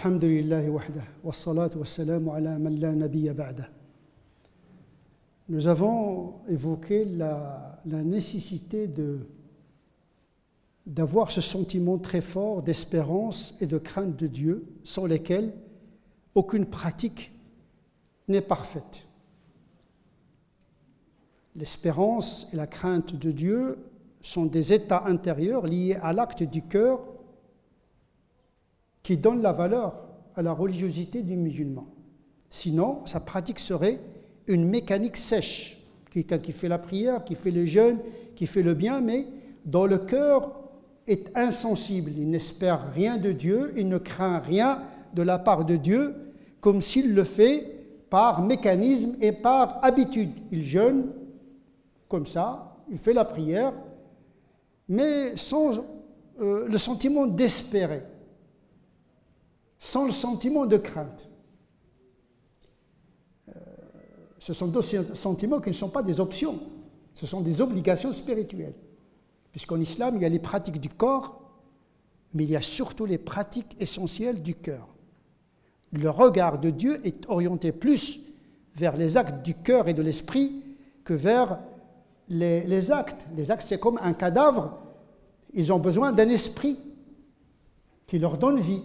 Alhamdulillahi wahdah, wassalatu wassalamu ala man la nabiyya ba'dah. Nous avons évoqué la nécessité d'avoir ce sentiment très fort d'espérance et de crainte de Dieu, sans lesquels aucune pratique n'est parfaite. L'espérance et la crainte de Dieu sont des états intérieurs liés à l'acte du cœur qui donne la valeur à la religiosité du musulman. Sinon, sa pratique serait une mécanique sèche. Quelqu'un qui fait la prière, qui fait le jeûne, qui fait le bien, mais dont le cœur est insensible. Il n'espère rien de Dieu, il ne craint rien de la part de Dieu, comme s'il le fait par mécanisme et par habitude. Il jeûne comme ça, il fait la prière, mais sans le sentiment d'espérer, sans le sentiment de crainte. Ce sont deux sentiments qui ne sont pas des options, ce sont des obligations spirituelles. Puisqu'en islam, il y a les pratiques du corps, mais il y a surtout les pratiques essentielles du cœur. Le regard de Dieu est orienté plus vers les actes du cœur et de l'esprit que vers les actes. Les actes, c'est comme un cadavre, ils ont besoin d'un esprit qui leur donne vie.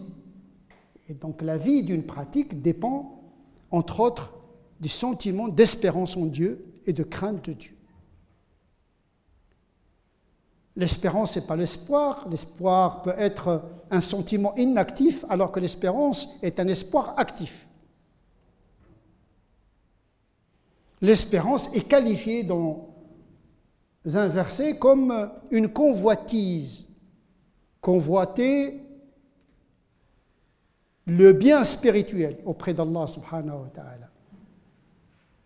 Et donc la vie d'une pratique dépend, entre autres, du sentiment d'espérance en Dieu et de crainte de Dieu. L'espérance, ce n'est pas l'espoir. L'espoir peut être un sentiment inactif, alors que l'espérance est un espoir actif. L'espérance est qualifiée dans un verset comme une convoitise. Convoiter le bien spirituel auprès d'Allah subhanahu wa ta'ala.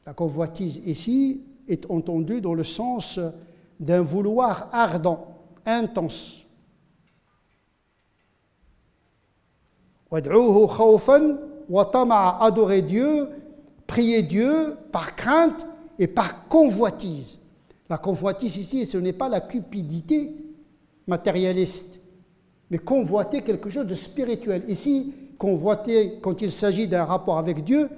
La convoitise ici est entendue dans le sens d'un vouloir ardent, intense. Wad'uhu khawfan wa tama'a, adorer Dieu, prier Dieu par crainte et par convoitise. La convoitise ici, ce n'est pas la cupidité matérialiste, mais convoiter quelque chose de spirituel. Ici, convoiter, quand il s'agit d'un rapport avec Dieu,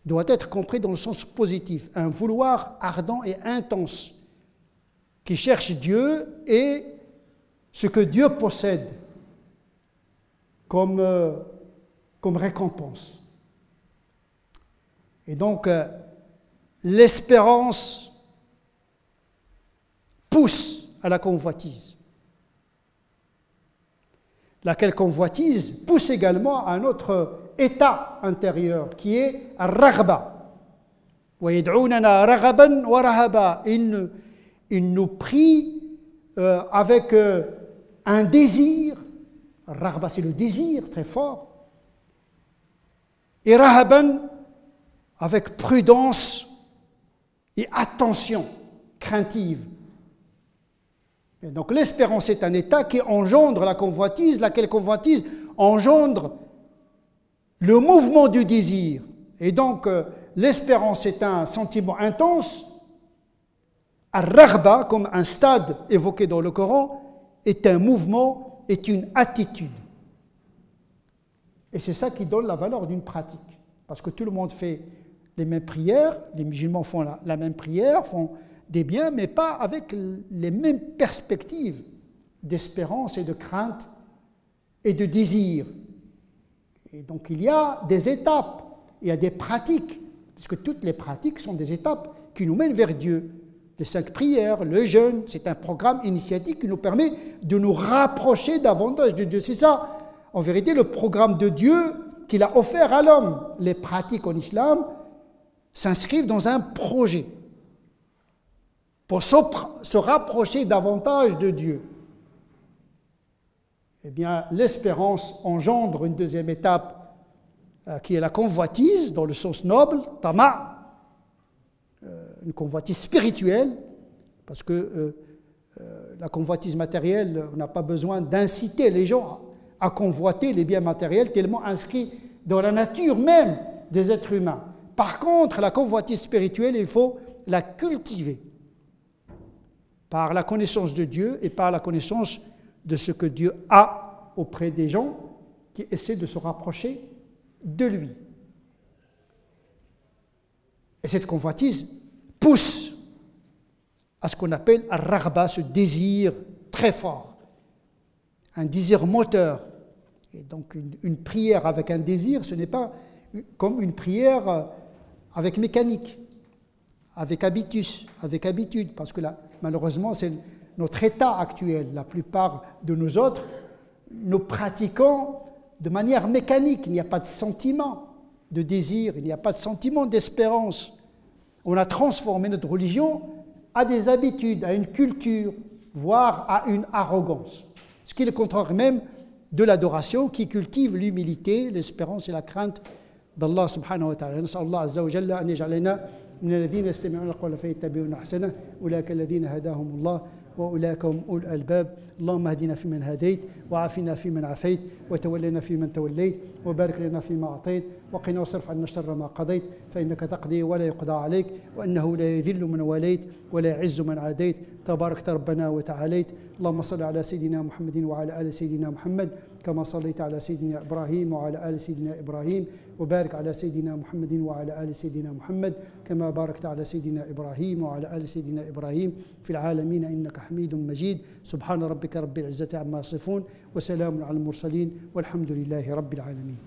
doit être compris dans le sens positif. Un vouloir ardent et intense qui cherche Dieu et ce que Dieu possède comme récompense. Et donc, l'espérance pousse à la convoitise. Laquelle convoitise pousse également à un autre état intérieur qui est ar-raghba. Wa yad'unana raghaban wa rahaba. Il nous prie avec un désir. Ar-raghba, c'est le désir très fort. Et rahaban, avec prudence et attention craintive. Et donc l'espérance est un état qui engendre la convoitise, laquelle convoitise engendre le mouvement du désir. Et donc l'espérance est un sentiment intense. Ar-raghba, comme un stade évoqué dans le Coran, est un mouvement, est une attitude. Et c'est ça qui donne la valeur d'une pratique. Parce que tout le monde fait les mêmes prières, les musulmans font la même prière, font des biens, mais pas avec les mêmes perspectives d'espérance et de crainte et de désir. Et donc il y a des étapes, il y a des pratiques, puisque toutes les pratiques sont des étapes qui nous mènent vers Dieu. Les 5 prières, le jeûne, c'est un programme initiatique qui nous permet de nous rapprocher davantage de Dieu. C'est ça, en vérité, le programme de Dieu qu'il a offert à l'homme. Les pratiques en islam s'inscrivent dans un projet pour se rapprocher davantage de Dieu. Eh bien, l'espérance engendre une deuxième étape qui est la convoitise, dans le sens noble, tama', une convoitise spirituelle, parce que la convoitise matérielle, on n'a pas besoin d'inciter les gens à convoiter les biens matériels tellement inscrits dans la nature même des êtres humains. Par contre, la convoitise spirituelle, il faut la cultiver par la connaissance de Dieu et par la connaissance de ce que Dieu a auprès des gens qui essaie de se rapprocher de lui. Et cette convoitise pousse à ce qu'on appelle ar-raghba, ce désir très fort, un désir moteur. Et donc une prière avec un désir, ce n'est pas comme une prière avec mécanique, avec habitus, avec habitude, parce que là, malheureusement, c'est notre état actuel. La plupart de nous autres, nous pratiquons de manière mécanique. Il n'y a pas de sentiment de désir, il n'y a pas de sentiment d'espérance. On a transformé notre religion à des habitudes, à une culture, voire à une arrogance. Ce qui est le contraire même de l'adoration qui cultive l'humilité, l'espérance et la crainte d'Allah subhanahu wa ta'ala. نسأل الله عز وجل أن يجعلنا من الذين يستمعون القول فيتبعون أحسنه أولئك الذين هداهم الله وأولئك هم أولو الألباب اللهم اهدنا فيمن هديت وعافنا فيمن عافيت وتولنا فيمن توليت وبارك لنا فيما أعطيت وقنا واصرف عنا شر ما قضيت فإنك تقضي ولا يقضى عليك وأنه لا يذل من واليت ولا يعز من عاديت تباركت ربنا وتعاليت اللهم صل على سيدنا محمد وعلى آل سيدنا محمد كما صليت على سيدنا إبراهيم وعلى آل سيدنا إبراهيم وبارك على سيدنا محمد وعلى آل سيدنا محمد كما باركت على سيدنا إبراهيم وعلى آل سيدنا إبراهيم في العالمين إنك حميد مجيد سبحان ربك رب العزة عما يصفون وسلام على المرسلين والحمد لله رب العالمين.